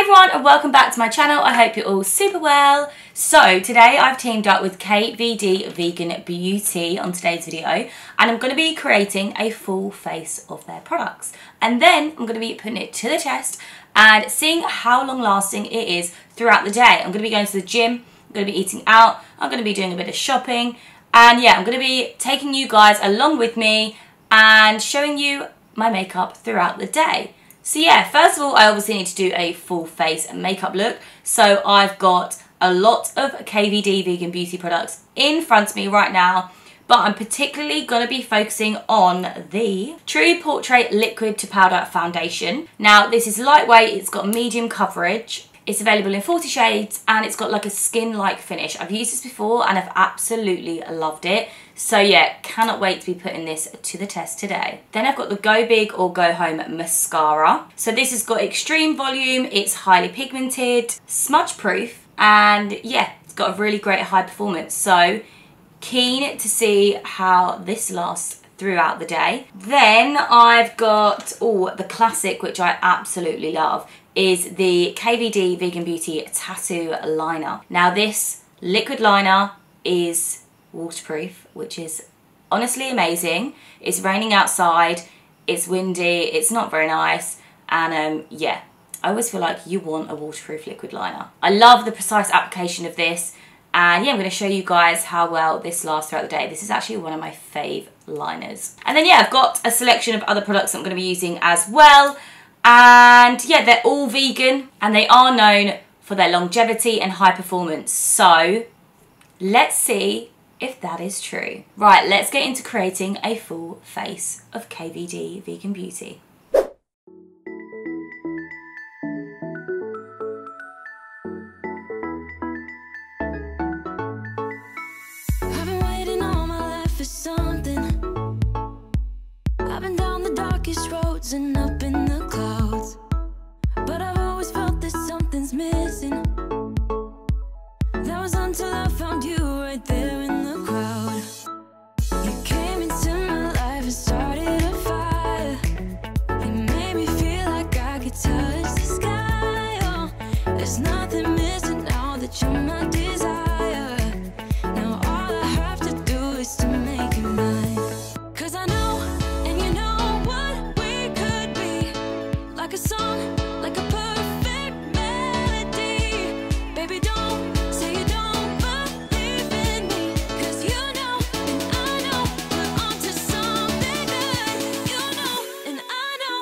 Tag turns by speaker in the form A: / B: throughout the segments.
A: everyone and welcome back to my channel. I hope you're all super well. So today I've teamed up with KVD Vegan Beauty on today's video and I'm going to be creating a full face of their products. And then I'm going to be putting it to the test and seeing how long lasting it is throughout the day. I'm going to be going to the gym, I'm going to be eating out, I'm going to be doing a bit of shopping, and yeah, I'm going to be taking you guys along with me and showing you my makeup throughout the day. So yeah, first of all, I obviously need to do a full face makeup look. So I've got a lot of KVD Vegan Beauty products in front of me right now, but I'm particularly going to be focusing on the True Portrait Liquid to Powder Foundation. Now this is lightweight, it's got medium coverage. It's available in 40 shades and it's got like a skin-like finish. I've used this before and I've absolutely loved it. So yeah, cannot wait to be putting this to the test today. Then I've got the Go Big or Go Home mascara. So this has got extreme volume, it's highly pigmented, smudge proof, and yeah, it's got a really great high performance. So keen to see how this lasts throughout the day. Then I've got, the classic, which I absolutely love, is the KVD Vegan Beauty Tattoo Liner. Now this liquid liner is waterproof, which is honestly amazing. It's raining outside, it's windy, it's not very nice, and yeah, I always feel like you want a waterproof liquid liner. I love the precise application of this, and yeah, I'm going to show you guys how well this lasts throughout the day. This is actually one of my fave liners. And then yeah, I've got a selection of other products that I'm going to be using as well. And yeah, they're all vegan and they are known for their longevity and high performance. So let's see if that is true. Right, let's get into creating a full face of KVD Vegan Beauty.
B: I've been waiting all my life for something. I've been down the darkest roads and up in the clouds, but I've always felt that something's missing. That was until I found you right there in the crowd. You came into my life and started a fire. You made me feel like I could touch the sky. Oh, there's nothing missing now that you're my desire. Now all I have to do is to make you mine. 'Cause I know, and you know what we could be. Like a song, like a perfect melody. Baby, don't say you don't believe in me. 'Cause you know, and I know, we're onto something good. You know, and I know,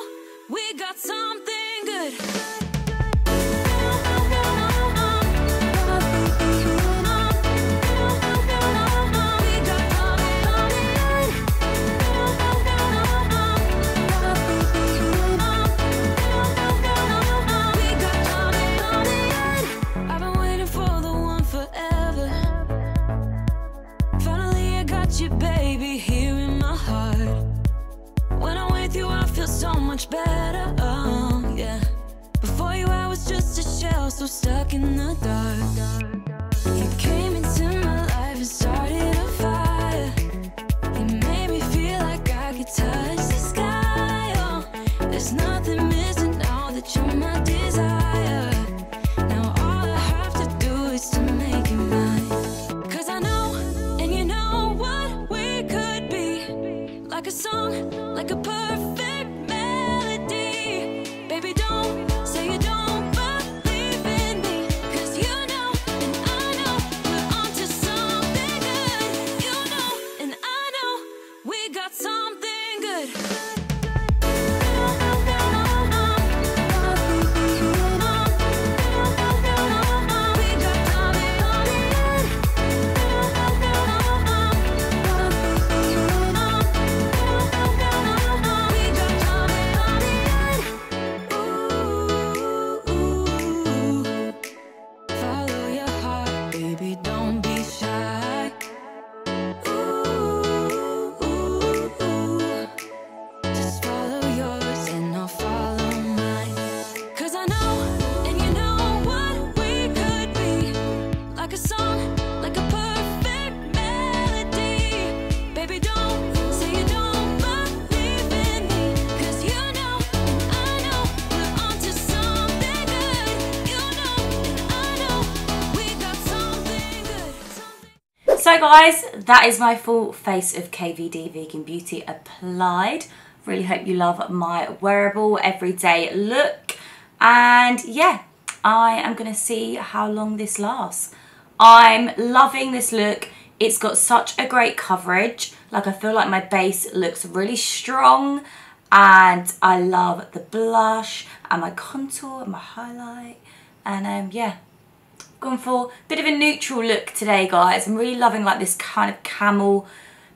B: we got something good. I've been waiting for the one forever. Finally I got you, baby, here in my heart. When I'm with you I feel so much better, oh yeah. Before you I was just a shell, so stuck in the dark. You came into my life and started a fire. You made me feel like I could touch the sky. Oh, there's nothing missing now that you're my desire. Now all I have to do is to make you mine. 'Cause I know, and you know what we could be. Like a song, like a perfect melody. Baby, don't say you don't believe in me. 'Cause you know, and I know, we're
A: So guys, that is my full face of KVD Vegan Beauty applied. Really hope you love my wearable everyday look. And yeah, I am going to see how long this lasts. I'm loving this look. It's got such a great coverage. Like, I feel like my base looks really strong. And I love the blush and my contour and my highlight. And yeah, gone for a bit of a neutral look today, guys. I'm really loving like this kind of camel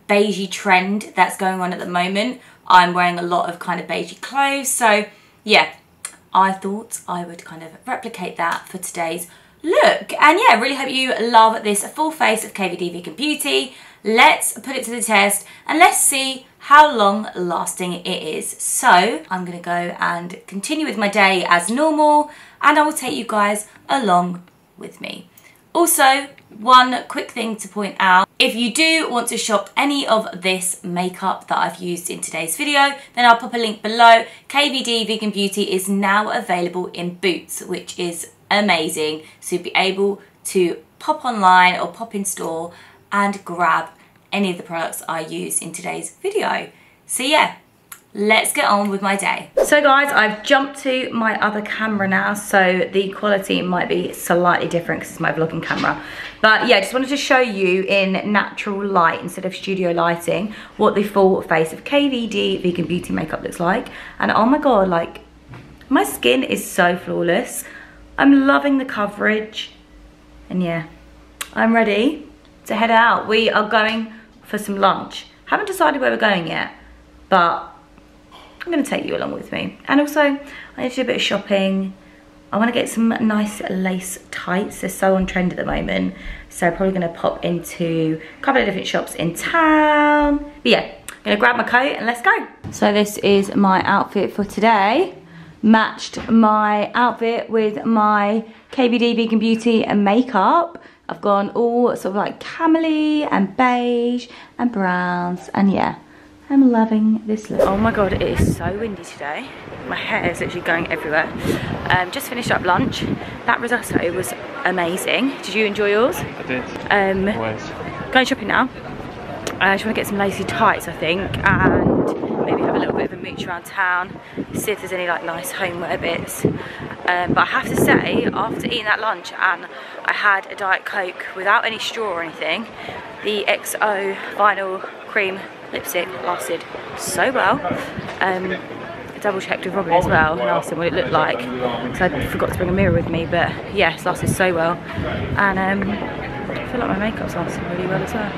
A: beigey trend that's going on at the moment. I'm wearing a lot of kind of beigey clothes. So yeah, I thought I would kind of replicate that for today's look. And yeah, really hope you love this full face of KVD Vegan Beauty. Let's put it to the test and let's see how long lasting it is. So I'm gonna go and continue with my day as normal, and I will take you guys along with me. Also, one quick thing to point out, if you do want to shop any of this makeup that I've used in today's video, then I'll pop a link below. KVD Vegan Beauty is now available in Boots, which is amazing. So you'll be able to pop online or pop in store and grab any of the products I use in today's video. So yeah, let's get on with my day. So guys, I've jumped to my other camera now, so the quality might be slightly different because it's my vlogging camera. But yeah, just wanted to show you in natural light instead of studio lighting what the full face of KVD Vegan Beauty makeup looks like. And oh my god, like, my skin is so flawless. I'm loving the coverage. And yeah, I'm ready to head out. We are going for some lunch. Haven't decided where we're going yet, but I'm going to take you along with me. And also, I need to do a bit of shopping. I want to get some nice lace tights. They're so on trend at the moment. So I'm probably going to pop into a couple of different shops in town. But yeah, I'm going to grab my coat and let's go. So this is my outfit for today. Matched my outfit with my KVD Vegan Beauty and makeup. I've gone all sort of like camely and beige and browns, and yeah, I'm loving this look. Oh my god, it is so windy today. My hair is literally going everywhere. Just finished up lunch. That risotto was amazing. Did you enjoy yours?
C: I did. Always.
A: Going shopping now. I just want to get some lacy tights, I think, and maybe have a little bit of a mooch around town, see if there's any like nice homeware bits. But I have to say, after eating that lunch and I had a Diet Coke without any straw or anything, the XO Vinyl Cream lipstick lasted so well. I double checked with Robin as well and asked him what it looked like, because I forgot to bring a mirror with me, but yeah, it's lasted so well. And I feel like my makeup's lasted really well as well.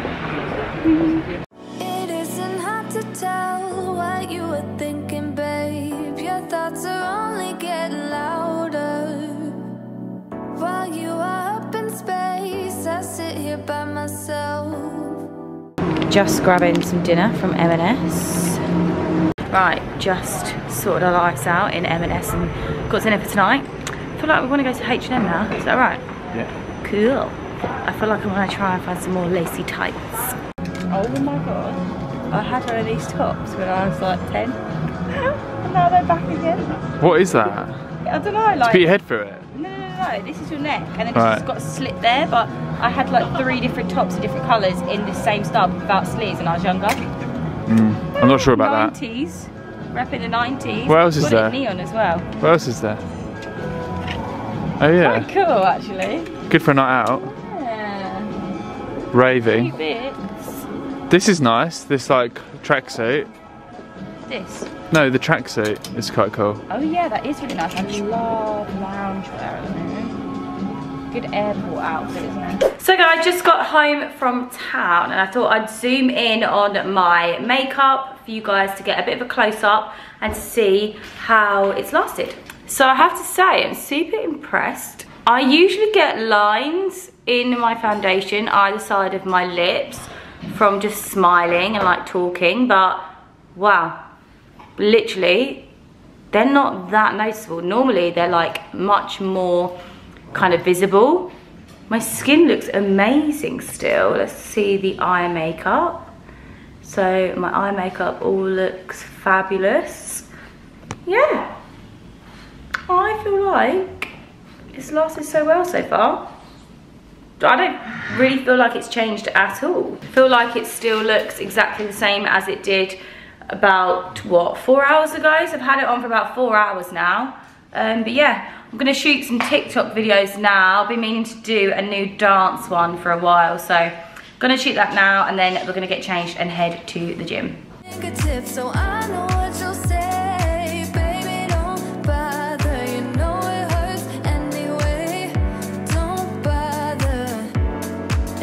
B: It isn't hard to tell what you were thinking, babe. Your thoughts are only getting louder. While you are up in space, I sit here by myself.
A: Just grabbing some dinner from M&S. Right, just sorted our lives out in M&S and got dinner for tonight. I feel like we want to go to H&M now, is that right?
C: Yeah.
A: Cool. I feel like I want to try and find some more lacy tights. Oh my god, I had one of these tops when I was like 10 and now they're back again.
C: What is that?
A: I don't know, like...
C: To put your head through it?
A: No, this is your neck and then it's just got a slit there, but I had like 3 different tops in different colours in the same style without sleeves when I was younger.
C: I'm not sure about
A: 90s, repping the 90s.
C: What else is there?
A: Got it neon as well.
C: What else is there? Oh yeah.
A: Quite cool actually.
C: Good for a night out.
A: Yeah.
C: Raving.
A: Few bits.
C: This is nice, this like tracksuit.
A: This?
C: No, the tracksuit is quite cool.
A: Oh yeah, that is really nice. I love loungewear at the moment. Good airport outfit, isn't it? So guys, I just got home from town and I thought I'd zoom in on my makeup for you guys to get a bit of a close-up and see how it's lasted. So I have to say, I'm super impressed. I usually get lines in my foundation either side of my lips from just smiling and like talking, but wow, literally they're not that noticeable. Normally they're like much more kind of visible. My skin looks amazing still. Let's see the eye makeup. So my eye makeup all looks fabulous. Yeah, I feel like it's lasted so well so far. I don't really feel like it's changed at all. I feel like it still looks exactly the same as it did about, what, 4 hours ago? So I've had it on for about 4 hours now. But yeah, I'm gonna shoot some TikTok videos now. I've been meaning to do a new dance one for a while, so gonna shoot that now, and then we're gonna get changed and head to the gym.
B: So I know what you'll say, baby, don't bother. You know it hurts anyway. Don't bother.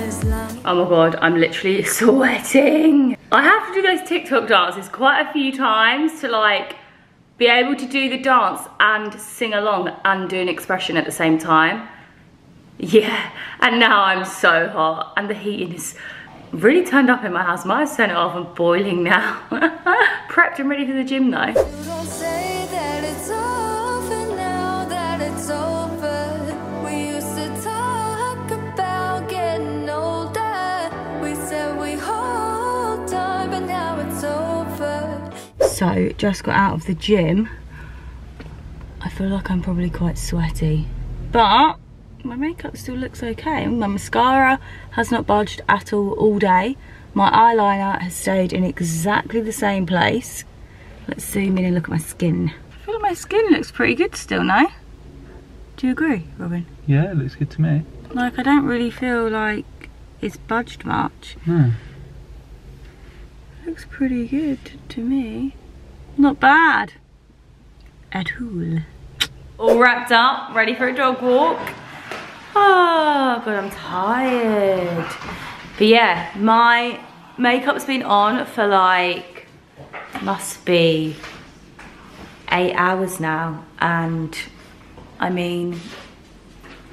B: As long
A: Oh my god, I'm literally sweating. I have to do those TikTok dances quite a few times to like be able to do the dance and sing along and do an expression at the same time. Yeah, and now I'm so hot and the heating is really turned up in my house. Might have turned it off, I'm boiling now. Prepped and ready for the gym though.
B: you don't say that it's over now, that it's over. We used to talk about getting older. We said we hold on, but now it's over.
A: So, just got out of the gym. I feel like I'm probably quite sweaty, but my makeup still looks okay. My mascara has not budged at all day. My eyeliner has stayed in exactly the same place. Let's zoom in and look at my skin. I feel like my skin looks pretty good still, no? Do you agree, Robin?
C: Yeah, it looks good to me.
A: Like, I don't really feel like it's budged much.
C: No.
A: Looks pretty good to me. Not bad at all. All wrapped up, ready for a dog walk. Oh god, I'm tired. But yeah, my makeup's been on for like, must be 8 hours now, and I mean,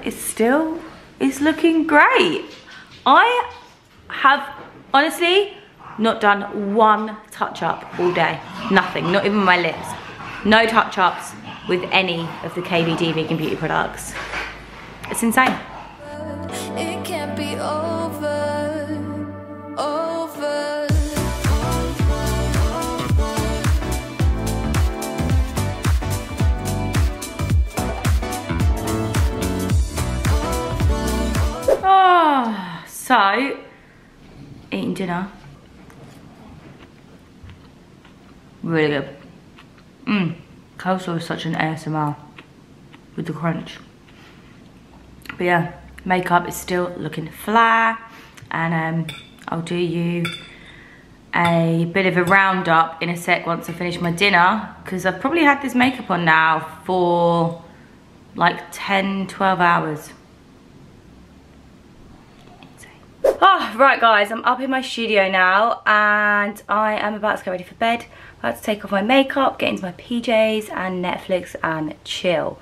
A: it's looking great. I have honestly not done one touch up all day. Nothing, not even my lips. No touch ups with any of the KVD Vegan Beauty products. It's insane.
B: It can't be over, over.
A: Oh, so eating dinner. Really good. Coleslaw is such an ASMR with the crunch. But yeah, makeup is still looking flat, and I'll do you a bit of a roundup in a sec once I finish my dinner, because I've probably had this makeup on now for like 10-12 hours. Oh, right guys, I'm up in my studio now and I am about to get ready for bed. I'm about to take off my makeup, get into my PJs and Netflix and chill.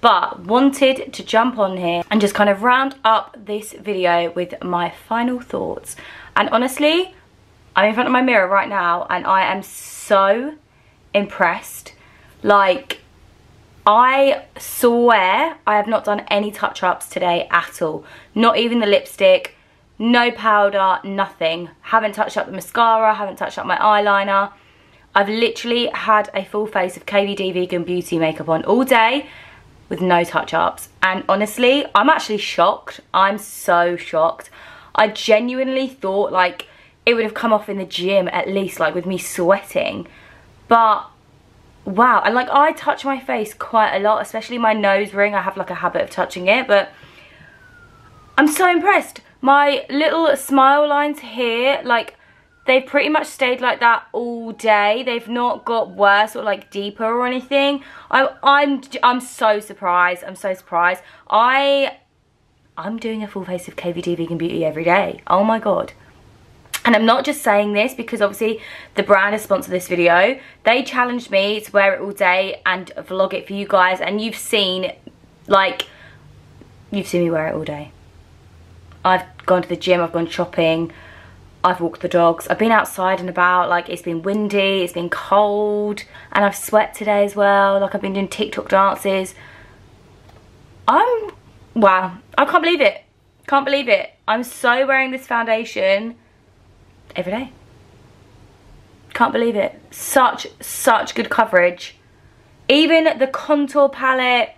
A: But wanted to jump on here and just kind of round up this video with my final thoughts. And honestly, I'm in front of my mirror right now and I am so impressed. Like, I swear I have not done any touch-ups today at all. Not even the lipstick, no powder, nothing. Haven't touched up the mascara, haven't touched up my eyeliner. I've literally had a full face of KVD Vegan Beauty makeup on all day with no touch-ups. And honestly, I'm actually shocked. I'm so shocked. I genuinely thought like it would have come off in the gym at least, like with me sweating. But wow, and like I touch my face quite a lot, especially my nose ring. I have like a habit of touching it, but I'm so impressed. My little smile lines here, like they've pretty much stayed like that all day. They've not got worse or like deeper or anything. I'm so surprised. I'm so surprised. I'm doing a full face of KVD Vegan Beauty every day. Oh my god. And I'm not just saying this because obviously the brand has sponsored this video. They challenged me to wear it all day and vlog it for you guys, and you've seen me wear it all day. I've gone to the gym, I've gone shopping, I've walked the dogs, I've been outside and about, like it's been windy, it's been cold, and I've sweat today as well, like I've been doing TikTok dances. Wow, I can't believe it. Can't believe it. I'm so wearing this foundation every day. Can't believe it. Such good coverage. Even the contour palette,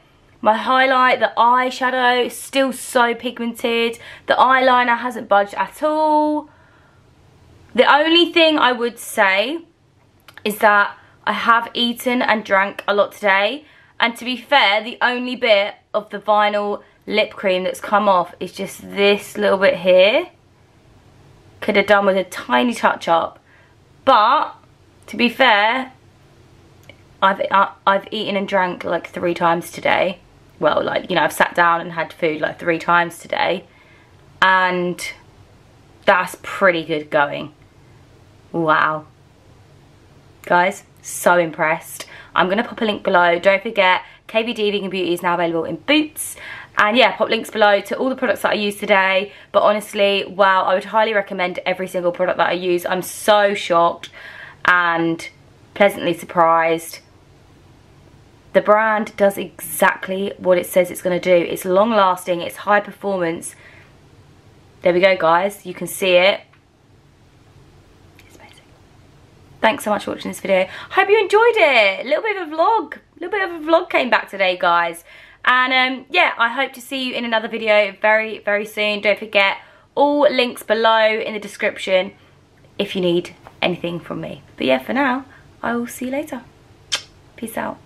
A: My highlight, the eyeshadow, still so pigmented. The eyeliner hasn't budged at all. The only thing I would say is that I have eaten and drank a lot today. And to be fair, the only bit of the vinyl lip cream that's come off is just this little bit here. Could have done with a tiny touch up. But, to be fair, I've eaten and drank like 3 times today. Well, like, you know, I've sat down and had food like 3 times today. And that's pretty good going. Wow. Guys, so impressed. I'm going to pop a link below. Don't forget, KVD Vegan Beauty is now available in Boots. And yeah, pop links below to all the products that I used today. But honestly, wow, I would highly recommend every single product that I use. I'm so shocked and pleasantly surprised. The brand does exactly what it says it's going to do. It's long lasting, it's high performance. There we go, guys. You can see it. It's amazing. Thanks so much for watching this video. Hope you enjoyed it. A little bit of a vlog. A little bit of a vlog came back today, guys. And yeah, I hope to see you in another video very, very soon. Don't forget, all links below in the description if you need anything from me. But yeah, for now, I will see you later. Peace out.